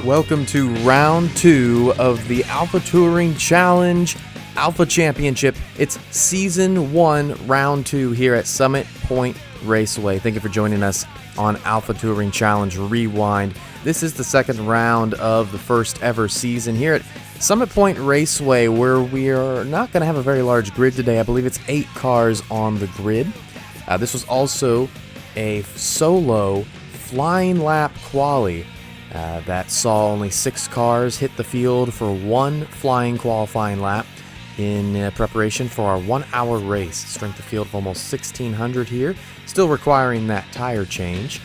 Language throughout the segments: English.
Welcome to round 2 of the Alpha Touring Challenge Alpha Championship. It's season 1, round 2 here at Summit Point Raceway. Thank you for joining us on Alpha Touring Challenge Rewind. This is the second round of the first ever season here at Summit Point Raceway, where we are not going to have a very large grid today. I believe it's 8 cars on the grid. This was also a solo flying lap quali that saw only 6 cars hit the field for one flying qualifying lap in preparation for our 1-hour race. Strength of field of almost 1,600 here, still requiring that tire change.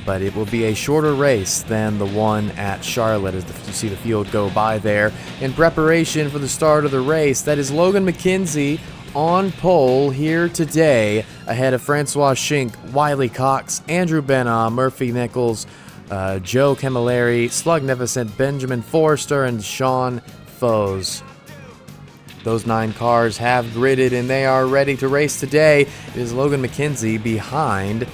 But it will be a shorter race than the one at Charlotte, as you see the field go by there. In preparation for the start of the race, that is Logan McKenzie on pole here today, ahead of Francois Schink, Wiley Cox, Andrew Benaw, Murphy Nichols, Joe Camilleri, Slugnificent, Benjamin Forrester, and Sean Foes. Those 9 cars have gridded and they are ready to race today. It is Logan McKenzie behind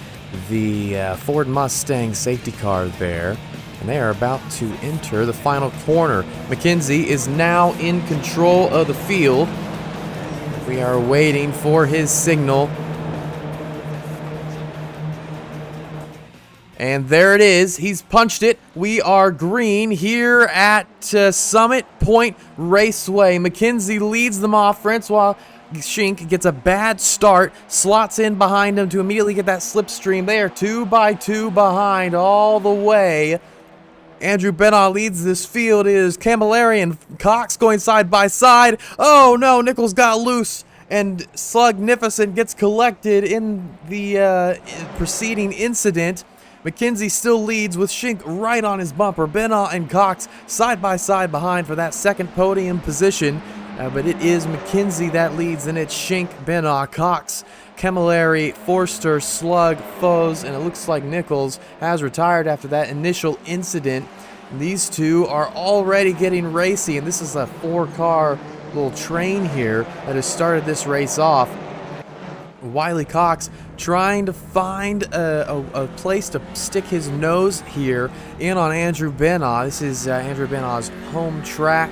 the Ford Mustang safety car there, and they are about to enter the final corner. McKenzie is now in control of the field. We are waiting for his signal. And there it is. He's punched it. We are green here at Summit Point Raceway. McKenzie leads them off. Francois Schink gets a bad start, slots in behind him to immediately get that slipstream. They are 2 by 2 behind all the way. Andrew Benaw leads this field. It is Camilleri and Cox going side by side. Oh no, Nichols got loose and Slugnificent gets collected in the preceding incident. McKenzie still leads with Schink right on his bumper. Benaw and Cox side by side behind for that second podium position. But it is McKenzie that leads, and it's Schink, Benaw, Cox, Camilleri, Forster, Slug, Foes, and it looks like Nichols has retired after that initial incident. And these two are already getting racy, and this is a 4-car little train here that has started this race off. Wiley Cox trying to find a place to stick his nose here in on Andrew Benaw. This is Andrew Benaw's home track.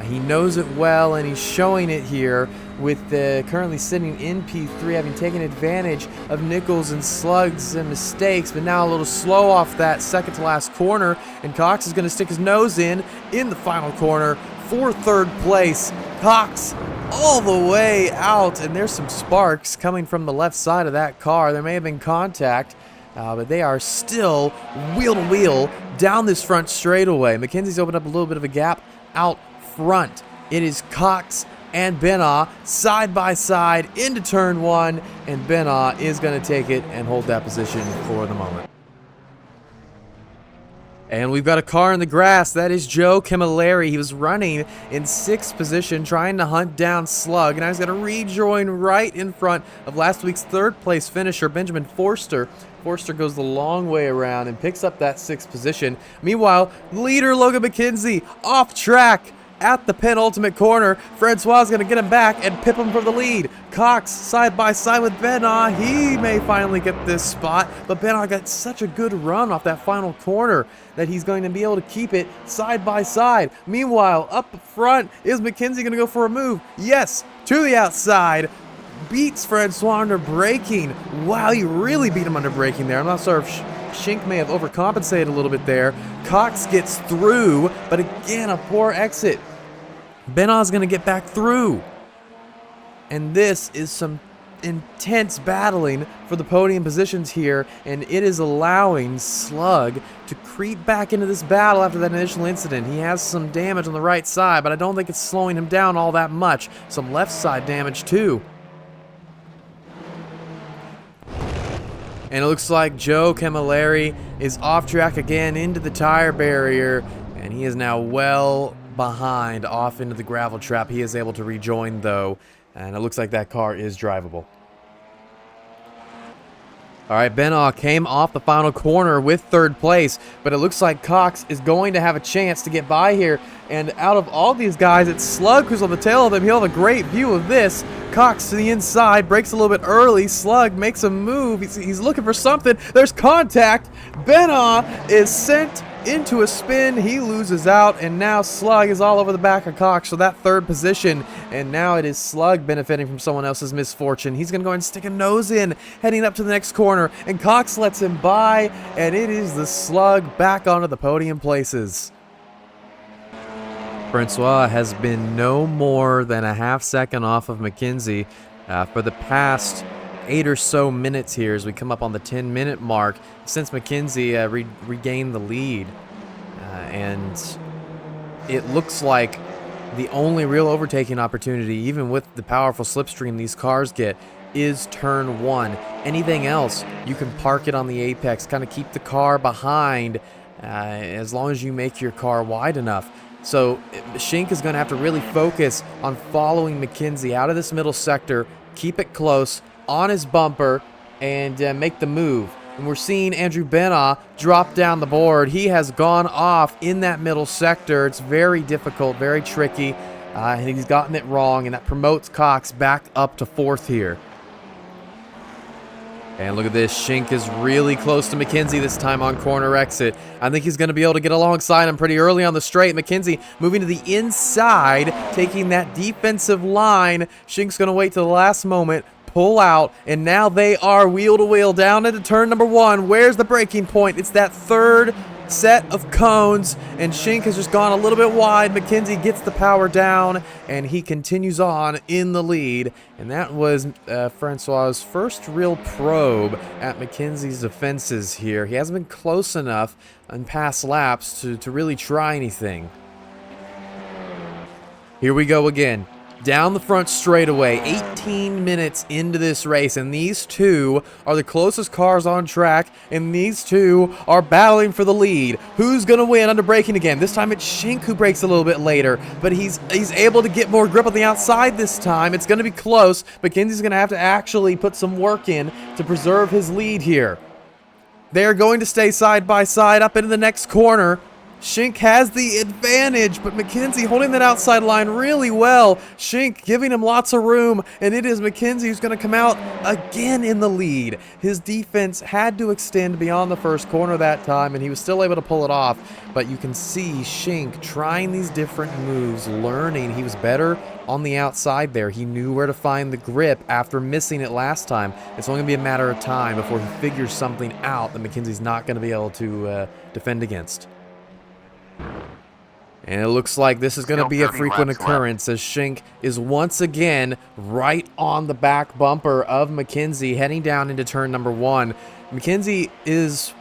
He knows it well, and he's showing it here with currently sitting in P3, having taken advantage of Nichols and Slug's mistakes, but now a little slow off that second to last corner, and Cox is going to stick his nose in the final corner for 3rd place. Cox all the way out, and there's some sparks coming from the left side of that car. There may have been contact, but they are still wheel to wheel down this front straightaway. McKenzie's opened up a little bit of a gap out front. It is Cox and Benaw side by side into turn 1, and Benaw is going to take it and hold that position for the moment. And we've got a car in the grass. That is Joe Camilleri. He was running in 6th position, trying to hunt down Slug, and I was going to rejoin right in front of last week's 3rd place finisher, Benjamin Forster. Forster goes the long way around and picks up that 6th position. Meanwhile, leader Logan McKenzie off track at the penultimate corner. Francois is going to get him back and pip him for the lead. Cox side by side with Benaw. He may finally get this spot, but Benaw got such a good run off that final corner that he's going to be able to keep it side by side. Meanwhile, up front, is McKenzie going to go for a move? Yes, to the outside. Beats Francois under braking. Wow, he really beat him under braking there. I'm not sure if Schink may have overcompensated a little bit there. Cox gets through, but again, a poor exit. Benaw's going to get back through. And this is some intense battling for the podium positions here, and it is allowing Slug to creep back into this battle after that initial incident. He has some damage on the right side, but I don't think it's slowing him down all that much. Some left side damage too. And it looks like Joe Camilleri is off track again into the tire barrier, and he is now well behind off into the gravel trap. He is able to rejoin though, and it looks like that car is drivable. All right, Benaw came off the final corner with 3rd place, but it looks like Cox is going to have a chance to get by here. And out of all these guys, it's Slug who's on the tail of them. He'll have a great view of this. Cox to the inside, breaks a little bit early. Slug makes a move. He's looking for something. There's contact. Benaw is sent into a spin. He loses out, and now Slug is all over the back of Cox for that third position. And now it is Slug benefiting from someone else's misfortune. He's going to go and stick a nose in, heading up to the next corner, and Cox lets him by, and it is the Slug back onto the podium places. Francois has been no more than a half second off of McKenzie for the past 8 or so minutes here as we come up on the 10-minute mark since McKenzie regained the lead. And it looks like the only real overtaking opportunity, even with the powerful slipstream these cars get, is turn 1. Anything else, you can park it on the apex, kind of keep the car behind as long as you make your car wide enough. So Schink is going to have to really focus on following McKenzie out of this middle sector, keep it close on his bumper, and make the move. And we're seeing Andrew Benaw drop down the board. He has gone off in that middle sector. It's very difficult, very tricky, and he's gotten it wrong, and that promotes Cox back up to 4th here. And look at this, Schink is really close to McKenzie this time on corner exit. I think he's going to be able to get alongside him pretty early on the straight. McKenzie moving to the inside, taking that defensive line. Schink's going to wait to the last moment, pull out, and now they are wheel to wheel down into turn number 1. Where's the braking point? It's that third set of cones, and Schink has just gone a little bit wide. McKenzie gets the power down, and he continues on in the lead. And that was Francois's first real probe at McKenzie's defenses here. He hasn't been close enough in past laps to really try anything. Here we go again. Down the front straightaway, 18 minutes into this race, and these two are the closest cars on track, and these two are battling for the lead. Who's going to win under braking again? This time it's Schink who brakes a little bit later, but he's able to get more grip on the outside this time. It's going to be close. McKenzie's going to have to actually put some work in to preserve his lead here. They're going to stay side by side up into the next corner. Schink has the advantage, but McKenzie holding that outside line really well. Schink giving him lots of room, and it is McKenzie who's going to come out again in the lead. His defense had to extend beyond the first corner that time, and he was still able to pull it off. But you can see Schink trying these different moves, learning. He was better on the outside there. He knew where to find the grip after missing it last time. It's only going to be a matter of time before he figures something out that McKenzie's not going to be able to defend against. And it looks like this is going to be a frequent occurrence as Schink is once again right on the back bumper of McKenzie heading down into turn number 1. McKenzie is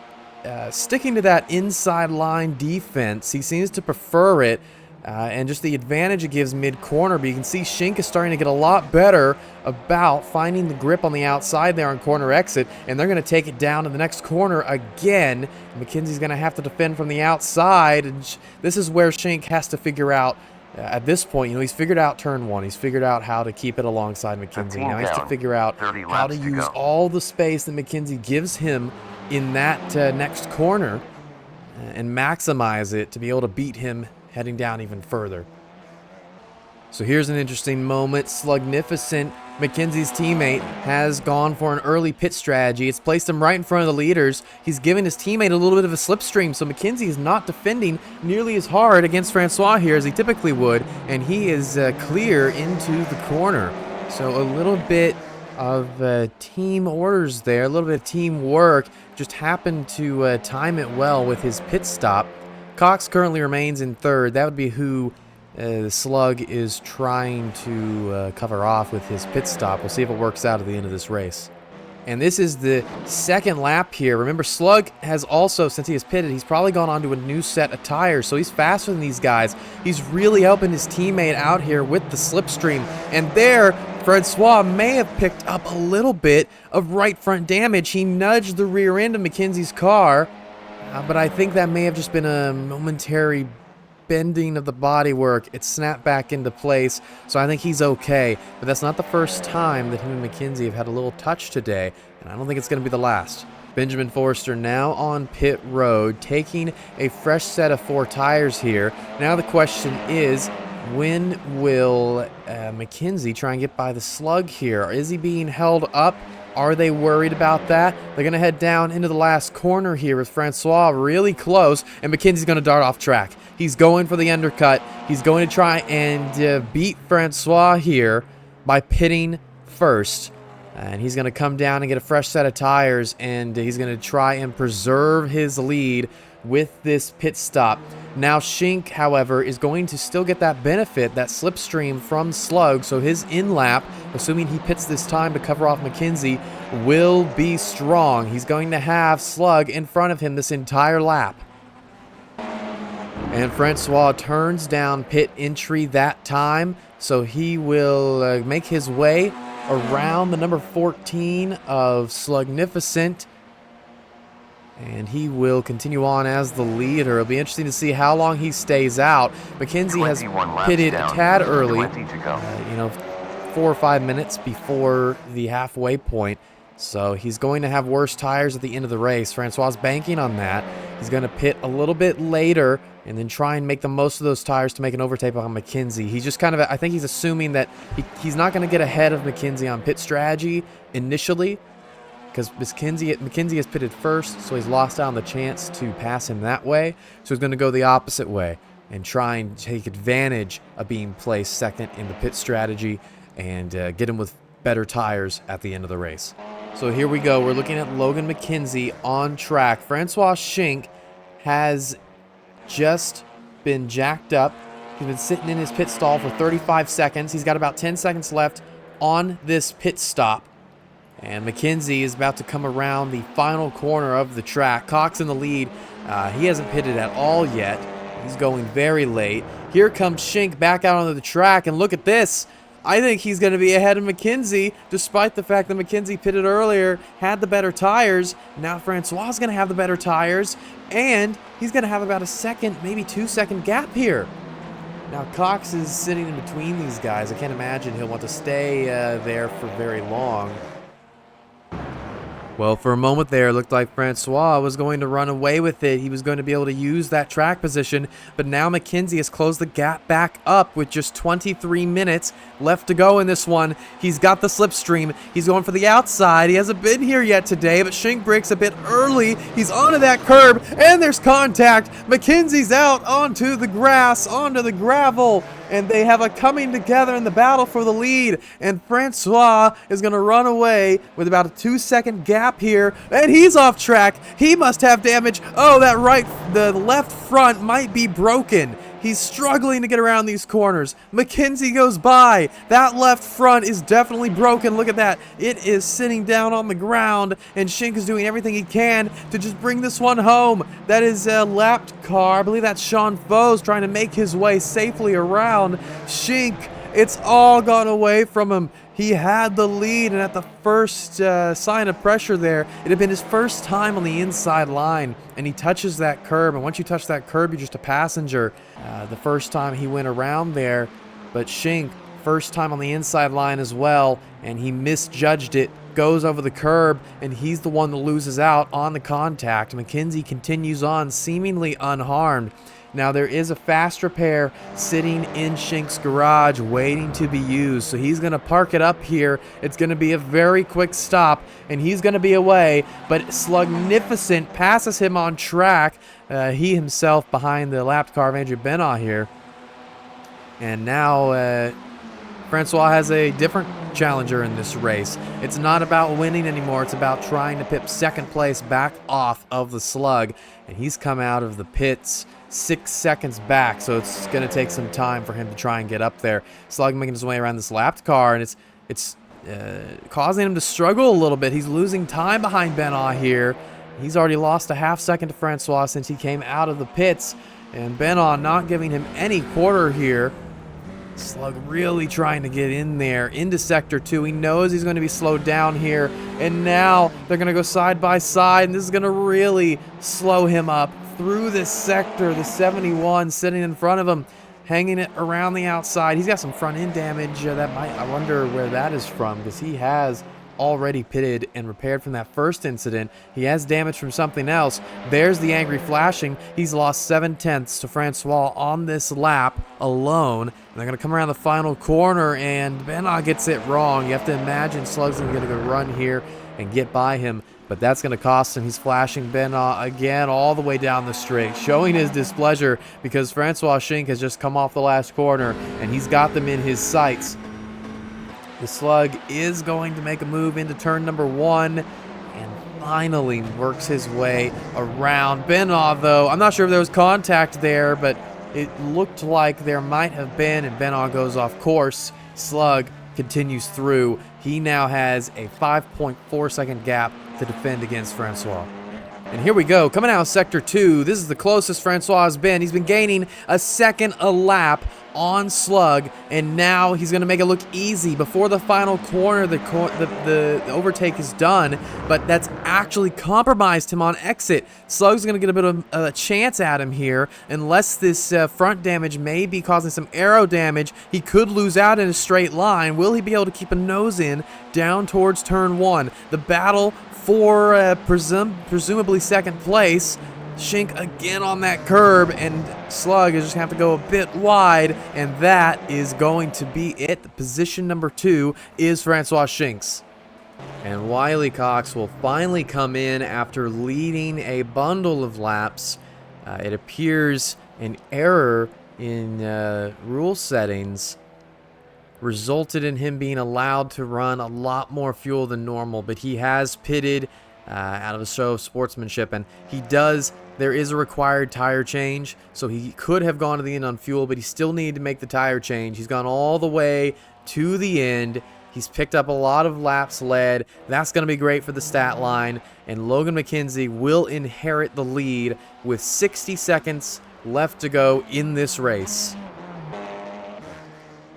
sticking to that inside line defense. He seems to prefer it and just the advantage it gives mid-corner. But you can see Schink is starting to get a lot better about finding the grip on the outside there on corner exit, and they're going to take it down to the next corner again. McKenzie's going to have to defend from the outside, and this is where Schink has to figure out at this point. You know, he's figured out turn 1. He's figured out how to keep it alongside McKenzie. Now he has to figure out how to use all the space that McKenzie gives him in that next corner and maximize it to be able to beat him heading down even further. So here's an interesting moment. Slugnificent, McKenzie's teammate, has gone for an early pit strategy. It's placed him right in front of the leaders. He's given his teammate a little bit of a slipstream, so McKenzie is not defending nearly as hard against Francois here as he typically would, and he is clear into the corner. So a little bit of team orders there, a little bit of teamwork, just happened to time it well with his pit stop. Cox currently remains in 3rd. That would be who the Slug is trying to cover off with his pit stop. We'll see if it works out at the end of this race. And this is the second lap here. Remember, Slug has also, since he has pitted, he's probably gone on to a new set of tires, so he's faster than these guys. He's really helping his teammate out here with the slipstream. And there, Francois may have picked up a little bit of right front damage. He nudged the rear end of McKenzie's car, but I think that may have just been a momentary bending of the bodywork. It snapped back into place, so I think he's okay. But that's not the first time that him and McKenzie have had a little touch today, and I don't think it's going to be the last. Benjamin Forrester now on pit road, taking a fresh set of 4 tires here. Now the question is, when will McKenzie try and get by the Slug here? Is he being held up Are they worried about that? They're going to head down into the last corner here with Francois really close, and McKenzie's going to dart off track. He's going for the undercut. He's going to try and beat Francois here by pitting first. And he's going to come down and get a fresh set of tires, and he's going to try and preserve his lead with this pit stop. Now Schink, however, is going to still get that benefit, that slipstream from Slug, so his in-lap, assuming he pits this time to cover off McKenzie, will be strong. He's going to have Slug in front of him this entire lap. And Francois turns down pit entry that time, so he will make his way around the number 14 of Slugnificent, and he will continue on as the leader. It'll be interesting to see how long he stays out. McKenzie has pitted a tad early, 4 or 5 minutes before the halfway point, so he's going to have worse tires at the end of the race. Francois is banking on that. He's going to pit a little bit later and then try and make the most of those tires to make an overtake on McKenzie. He's just kind of, I think he's assuming that he's not going to get ahead of McKenzie on pit strategy initially, because McKenzie has pitted first, so he's lost out on the chance to pass him that way. So he's going to go the opposite way and try and take advantage of being placed second in the pit strategy and get him with better tires at the end of the race. So here we go. We're looking at Logan McKenzie on track. Francois Schink has just been jacked up. He's been sitting in his pit stall for 35 seconds. He's got about 10 seconds left on this pit stop. And McKenzie is about to come around the final corner of the track. Cox in the lead. He hasn't pitted at all yet. He's going very late. Here comes Schink back out onto the track, and look at this. I think he's going to be ahead of McKenzie, despite the fact that McKenzie pitted earlier, had the better tires. Now Francois is going to have the better tires, and he's going to have about a second, maybe 2-second gap here. Now Cox is sitting in between these guys. I can't imagine he'll want to stay there for very long. Well, for a moment there, it looked like Francois was going to run away with it. He was going to be able to use that track position, but now McKenzie has closed the gap back up with just 23 minutes left to go in this one. He's got the slipstream. He's going for the outside. He hasn't been here yet today, but Schink breaks a bit early. He's onto that curb, and there's contact. McKenzie's out onto the grass, onto the gravel, and they have a coming together in the battle for the lead, and Francois is going to run away with about a 2-second gap here, and he's off track. He must have damage. Oh, the left front might be broken. He's struggling to get around these corners. McKenzie goes by. That left front is definitely broken. Look at that. It is sitting down on the ground, and Schink is doing everything he can to just bring this one home. That is a lapped car. I believe that's Sean Foes trying to make his way safely around Schink. It's all gone away from him. He had the lead, and at the first sign of pressure there, it had been his first time on the inside line, and he touches that curb, and once you touch that curb, you're just a passenger. The first time he went around there, but Schink, first time on the inside line as well, and he misjudged it, goes over the curb, and he's the one that loses out on the contact. McKenzie continues on seemingly unharmed. Now there is a fast repair sitting in Schink's garage waiting to be used, so he's going to park it up here. It's going to be a very quick stop, and he's going to be away, but Slugnificent passes him on track. He himself behind the lapped car of Andrew Benaw here. And now Francois has a different challenger in this race. It's not about winning anymore. It's about trying to pip second place back off of the Slug, and he's come out of the pits 6 seconds back, so it's going to take some time for him to try and get up there. Slug making his way around this lapped car, and it's causing him to struggle a little bit. He's losing time behind Benaw here. He's already lost a half second to Francois since he came out of the pits, and Benaw not giving him any quarter here. Slug really trying to get in there into Sector 2. He knows he's going to be slowed down here, and now they're going to go side by side, and this is going to really slow him up through this sector. The 71 sitting in front of him, hanging it around the outside. He's got some front end damage I wonder where that is from, because he has already pitted and repaired from that first incident. He has damage from something else. There's the angry flashing. He's lost 7/10 to Francois on this lap alone. And they're going to come around the final corner, and Benoit gets it wrong. You have to imagine Slug's going to run here and get by him, but that's going to cost him. He's flashing Benoit again all the way down the straight, showing his displeasure because Francois Schink has just come off the last corner, and he's got them in his sights. The Slug is going to make a move into turn number 1 and finally works his way around Benoit, though. I'm not sure if there was contact there, but it looked like there might have been, and Benoit goes off course. Slug continues through. He now has a 5.4 second gap to defend against Francois. And here we go, coming out of Sector 2. This is the closest Francois has been. He's been gaining a second a lap on Slug, and now he's going to make it look easy. Before the final corner, the overtake is done, but that's actually compromised him on exit. Slug's going to get a bit of a chance at him here. Unless this front damage may be causing some aero damage, he could lose out in a straight line. Will he be able to keep a nose in down towards turn 1? The battle for presumably second place. Schink again on that curb, and Slug is just going to have to go a bit wide, and that is going to be it. The position number 2 is Francois Schink's. And Wiley Cox will finally come in after leading a bundle of laps. It appears an error in rule settings resulted in him being allowed to run a lot more fuel than normal, but he has pitted out of a show of sportsmanship, and there is a required tire change, so he could have gone to the end on fuel, but he still needed to make the tire change. He's gone all the way to the end. He's picked up a lot of laps led. That's going to be great for the stat line, and Logan McKenzie will inherit the lead with 60 seconds left to go in this race.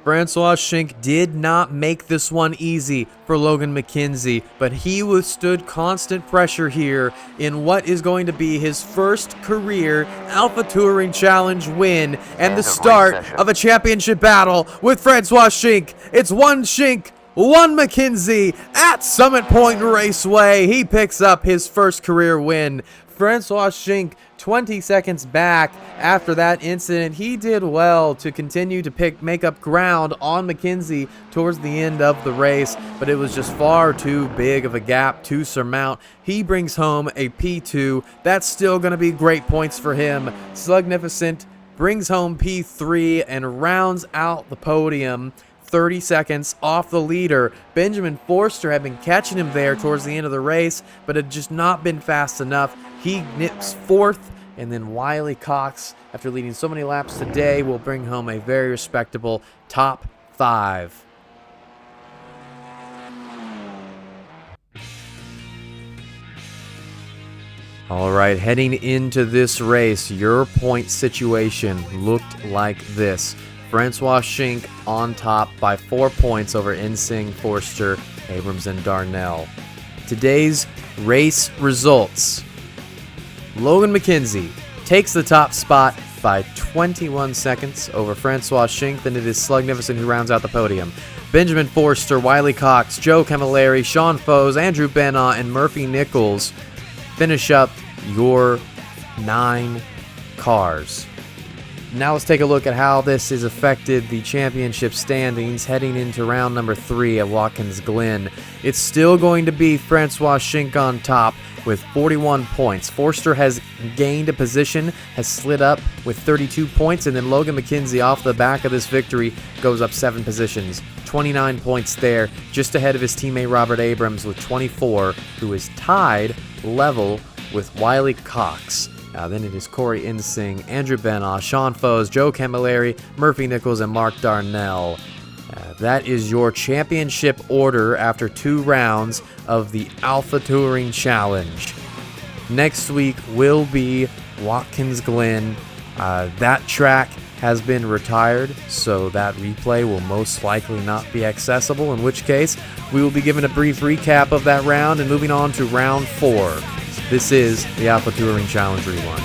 Francois Schink did not make this one easy for Logan McKenzie, but he withstood constant pressure here in what is going to be his first career Alpha Touring Challenge win and the start of a championship battle with Francois Schink. It's one Schink, one McKenzie at Summit Point Raceway. He picks up his first career win. Francois Schink 20 seconds back after that incident. He did well to continue to make up ground on McKenzie towards the end of the race, but it was just far too big of a gap to surmount. He brings home a P2. That's still going to be great points for him. Slugnificent brings home P3 and rounds out the podium. 30 seconds off the leader. Benjamin Forster had been catching him there towards the end of the race, but had just not been fast enough. He nips 4th, and then Wiley Cox, after leading so many laps today, will bring home a very respectable top 5. All right, heading into this race, your point situation looked like this. Francois Schink on top by 4 points over Ensing, Forster, Abrams, and Darnell. Today's race results. Logan McKenzie takes the top spot by 21 seconds over Francois Schink. Then it is Slugnificent who rounds out the podium. Benjamin Forster, Wiley Cox, Joe Camilleri, Sean Foes, Andrew Benoit, and Murphy Nichols finish up your 9 cars. Now let's take a look at how this has affected the championship standings heading into round number 3 at Watkins Glen. It's still going to be Francois Schink on top with 41 points. Forster has gained a position, has slid up with 32 points, and then Logan McKenzie off the back of this victory goes up 7 positions. 29 points there, just ahead of his teammate Robert Abrams with 24, who is tied level with Wiley Cox. Then it is Corey Ensing, Andrew Benoit, Sean Foes, Joe Camilleri, Murphy Nichols, and Mark Darnell. That is your championship order after 2 rounds of the Alpha Touring Challenge. Next week will be Watkins Glen. That track has been retired, so that replay will most likely not be accessible, in which case we will be given a brief recap of that round and moving on to round 4. This is the Alpha Touring Challenge Rewind.